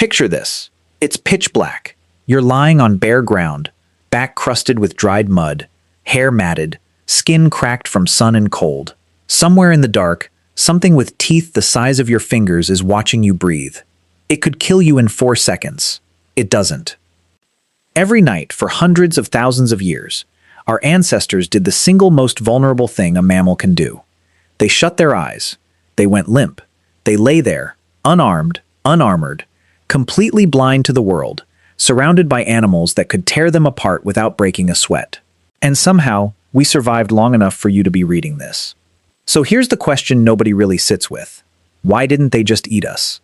Picture this. It's pitch black. You're lying on bare ground, back crusted with dried mud, hair matted, skin cracked from sun and cold. Somewhere in the dark, something with teeth the size of your fingers is watching you breathe. It could kill you in 4 seconds. It doesn't. Every night, for hundreds of thousands of years, our ancestors did the single most vulnerable thing a mammal can do. They shut their eyes. They went limp. They lay there, unarmed, unarmored, completely blind to the world, surrounded by animals that could tear them apart without breaking a sweat. And somehow, we survived long enough for you to be reading this. So here's the question nobody really sits with. Why didn't they just eat us?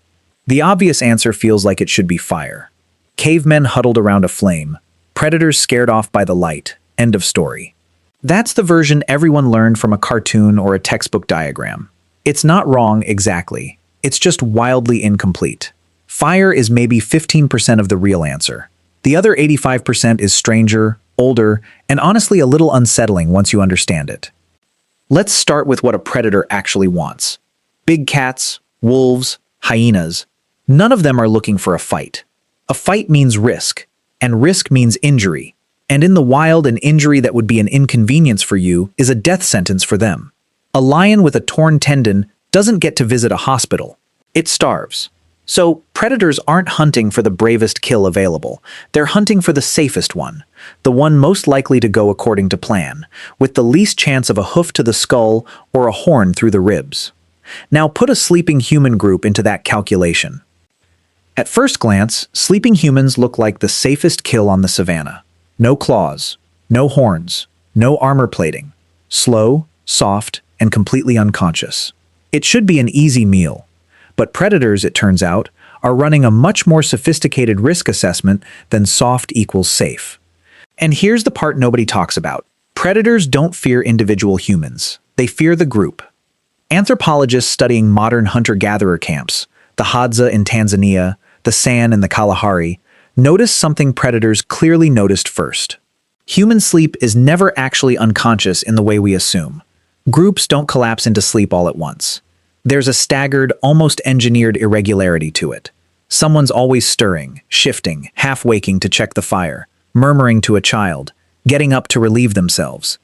The obvious answer feels like it should be fire. Cavemen huddled around a flame. Predators scared off by the light. End of story. That's the version everyone learned from a cartoon or a textbook diagram. It's not wrong exactly. It's just wildly incomplete. Fire is maybe 15% of the real answer. The other 85% is stranger, older, and honestly a little unsettling once you understand it. Let's start with what a predator actually wants. Big cats, wolves, hyenas. None of them are looking for a fight. A fight means risk, and risk means injury. And in the wild, an injury that would be an inconvenience for you is a death sentence for them. A lion with a torn tendon doesn't get to visit a hospital. It starves. So, predators aren't hunting for the bravest kill available. They're hunting for the safest one, the one most likely to go according to plan, with the least chance of a hoof to the skull or a horn through the ribs. Now put a sleeping human group into that calculation. At first glance, sleeping humans look like the safest kill on the savannah. No claws, no horns, no armor plating. Slow, soft, and completely unconscious. It should be an easy meal. But predators, it turns out, are running a much more sophisticated risk assessment than soft equals safe. And here's the part nobody talks about. Predators don't fear individual humans. They fear the group. Anthropologists studying modern hunter-gatherer camps, the Hadza in Tanzania, the San in the Kalahari, notice something predators clearly noticed first. Human sleep is never actually unconscious in the way we assume. Groups don't collapse into sleep all at once. There's a staggered, almost engineered irregularity to it. Someone's always stirring, shifting, half-waking to check the fire, murmuring to a child, getting up to relieve themselves.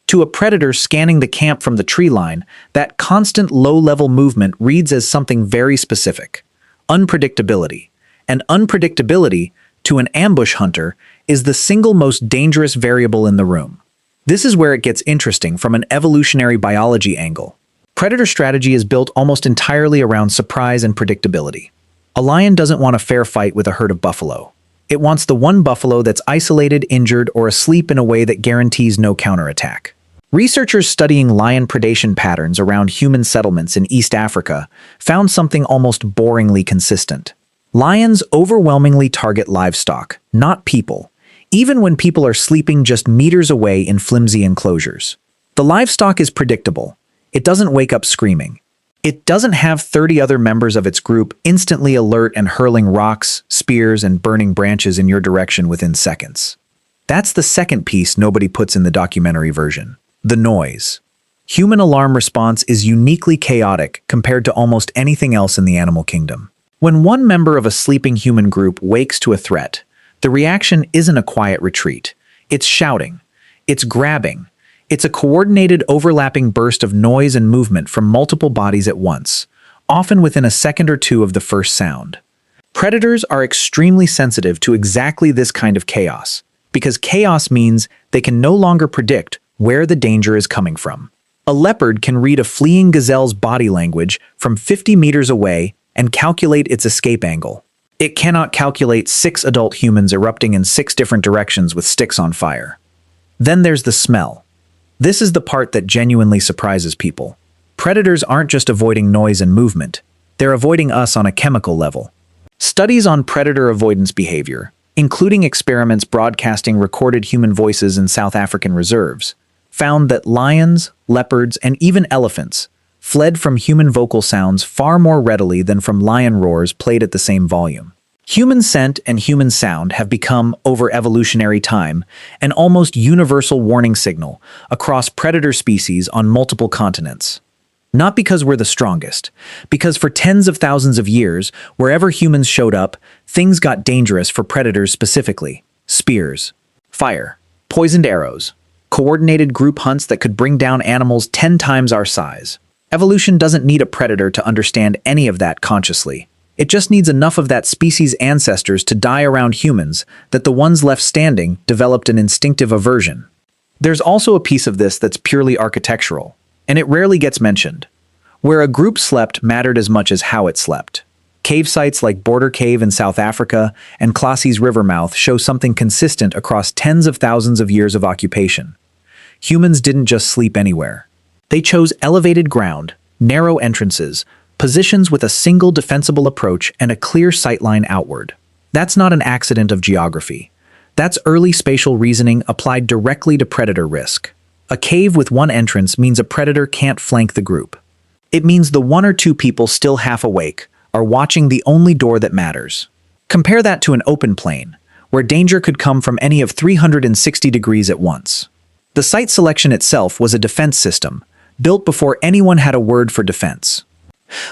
To a predator scanning the camp from the tree line, that constant low-level movement reads as something very specific. Unpredictability. And unpredictability, to an ambush hunter, is the single most dangerous variable in the room. This is where it gets interesting from an evolutionary biology angle. Predator strategy is built almost entirely around surprise and predictability. A lion doesn't want a fair fight with a herd of buffalo. It wants the one buffalo that's isolated, injured, or asleep in a way that guarantees no counterattack. Researchers studying lion predation patterns around human settlements in East Africa found something almost boringly consistent. Lions overwhelmingly target livestock, not people, even when people are sleeping just meters away in flimsy enclosures. The livestock is predictable. It doesn't wake up screaming. It doesn't have 30 other members of its group instantly alert and hurling rocks, spears, and burning branches in your direction within seconds. That's the second piece nobody puts in the documentary version. The noise. Human alarm response is uniquely chaotic compared to almost anything else in the animal kingdom. When one member of a sleeping human group wakes to a threat, the reaction isn't a quiet retreat. It's shouting. It's grabbing. It's a coordinated, overlapping burst of noise and movement from multiple bodies at once, often within a second or two of the first sound. Predators are extremely sensitive to exactly this kind of chaos, because chaos means they can no longer predict where the danger is coming from. A leopard can read a fleeing gazelle's body language from 50 meters away and calculate its escape angle. It cannot calculate 6 adult humans erupting in 6 different directions with sticks on fire. Then there's the smell. This is the part that genuinely surprises people. Predators aren't just avoiding noise and movement. They're avoiding us on a chemical level. Studies on predator avoidance behavior, including experiments broadcasting recorded human voices in South African reserves, found that lions, leopards, and even elephants fled from human vocal sounds far more readily than from lion roars played at the same volume. Human scent and human sound have become, over evolutionary time, an almost universal warning signal across predator species on multiple continents. Not because we're the strongest, because for tens of thousands of years, wherever humans showed up, things got dangerous for predators specifically. Spears, fire, poisoned arrows, coordinated group hunts that could bring down animals 10 times our size. Evolution doesn't need a predator to understand any of that consciously. It just needs enough of that species' ancestors to die around humans that the ones left standing developed an instinctive aversion. There's also a piece of this that's purely architectural, and it rarely gets mentioned. Where a group slept mattered as much as how it slept. Cave sites like Border Cave in South Africa and Klassie's river mouth show something consistent across tens of thousands of years of occupation. Humans didn't just sleep anywhere. They chose elevated ground, narrow entrances, positions with a single defensible approach and a clear sightline outward. That's not an accident of geography. That's early spatial reasoning applied directly to predator risk. A cave with one entrance means a predator can't flank the group. It means the one or two people still half awake are watching the only door that matters. Compare that to an open plain, where danger could come from any of 360 degrees at once. The site selection itself was a defense system, built before anyone had a word for defense.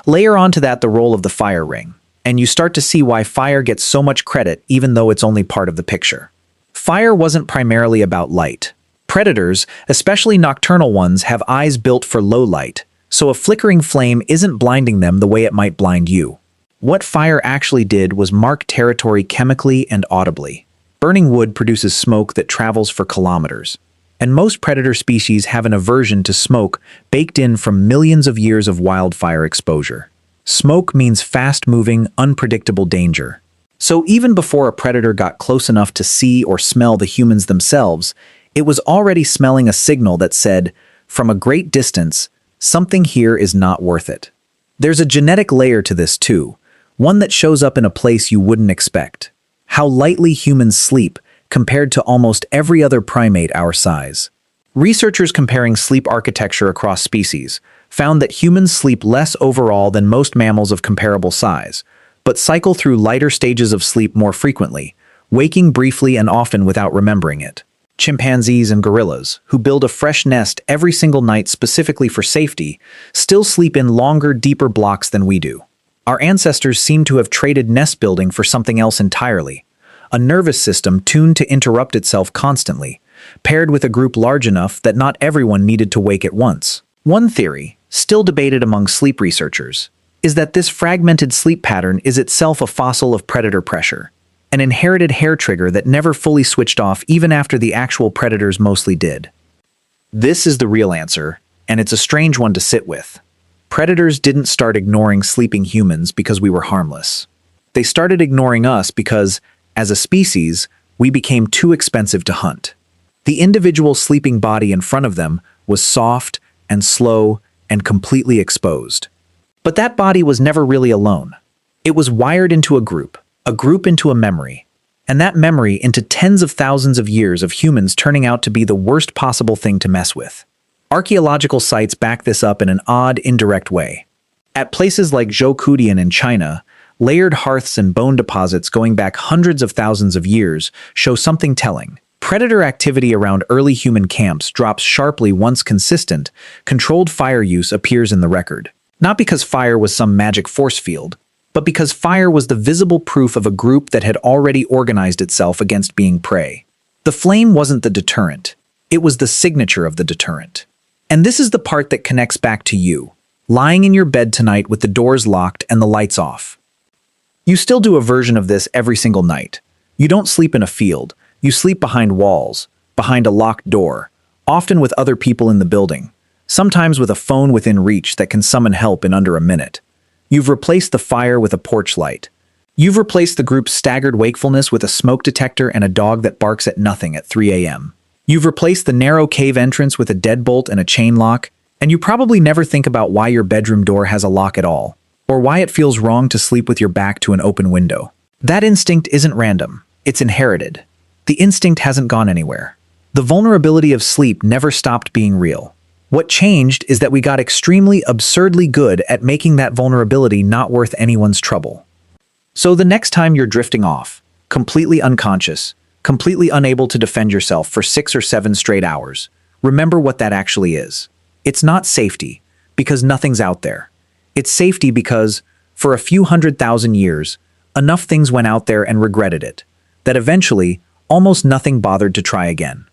Layer onto that the role of the fire ring, and you start to see why fire gets so much credit even though it's only part of the picture. Fire wasn't primarily about light. Predators, especially nocturnal ones, have eyes built for low light, so a flickering flame isn't blinding them the way it might blind you. What fire actually did was mark territory chemically and audibly. Burning wood produces smoke that travels for kilometers. And most predator species have an aversion to smoke baked in from millions of years of wildfire exposure. Smoke means fast-moving, unpredictable danger. So even before a predator got close enough to see or smell the humans themselves, it was already smelling a signal that said, from a great distance, something here is not worth it. There's a genetic layer to this too, one that shows up in a place you wouldn't expect. How lightly humans sleep compared to almost every other primate our size. Researchers comparing sleep architecture across species found that humans sleep less overall than most mammals of comparable size, but cycle through lighter stages of sleep more frequently, waking briefly and often without remembering it. Chimpanzees and gorillas, who build a fresh nest every single night specifically for safety, still sleep in longer, deeper blocks than we do. Our ancestors seem to have traded nest building for something else entirely. A nervous system tuned to interrupt itself constantly, paired with a group large enough that not everyone needed to wake at once. One theory, still debated among sleep researchers, is that this fragmented sleep pattern is itself a fossil of predator pressure, an inherited hair trigger that never fully switched off even after the actual predators mostly did. This is the real answer, and it's a strange one to sit with. Predators didn't start ignoring sleeping humans because we were harmless. They started ignoring us because, as a species, we became too expensive to hunt. The individual sleeping body in front of them was soft and slow and completely exposed. But that body was never really alone. It was wired into a group into a memory, and that memory into tens of thousands of years of humans turning out to be the worst possible thing to mess with. Archaeological sites back this up in an odd, indirect way. At places like Zhoukoudian in China, layered hearths and bone deposits going back hundreds of thousands of years show something telling. Predator activity around early human camps drops sharply once consistent, controlled fire use appears in the record. Not because fire was some magic force field, but because fire was the visible proof of a group that had already organized itself against being prey. The flame wasn't the deterrent, it was the signature of the deterrent. And this is the part that connects back to you, lying in your bed tonight with the doors locked and the lights off. You still do a version of this every single night. You don't sleep in a field, you sleep behind walls, behind a locked door, often with other people in the building, sometimes with a phone within reach that can summon help in under a minute. You've replaced the fire with a porch light. You've replaced the group's staggered wakefulness with a smoke detector and a dog that barks at nothing at 3 a.m. You've replaced the narrow cave entrance with a deadbolt and a chain lock, and you probably never think about why your bedroom door has a lock at all, or why it feels wrong to sleep with your back to an open window. That instinct isn't random, it's inherited. The instinct hasn't gone anywhere. The vulnerability of sleep never stopped being real. What changed is that we got extremely absurdly good at making that vulnerability not worth anyone's trouble. So the next time you're drifting off, completely unconscious, completely unable to defend yourself for 6 or 7 straight hours, remember what that actually is. It's not safety, because nothing's out there. It's safety because, for a few 100,000 years, enough things went out there and regretted it, that eventually, almost nothing bothered to try again.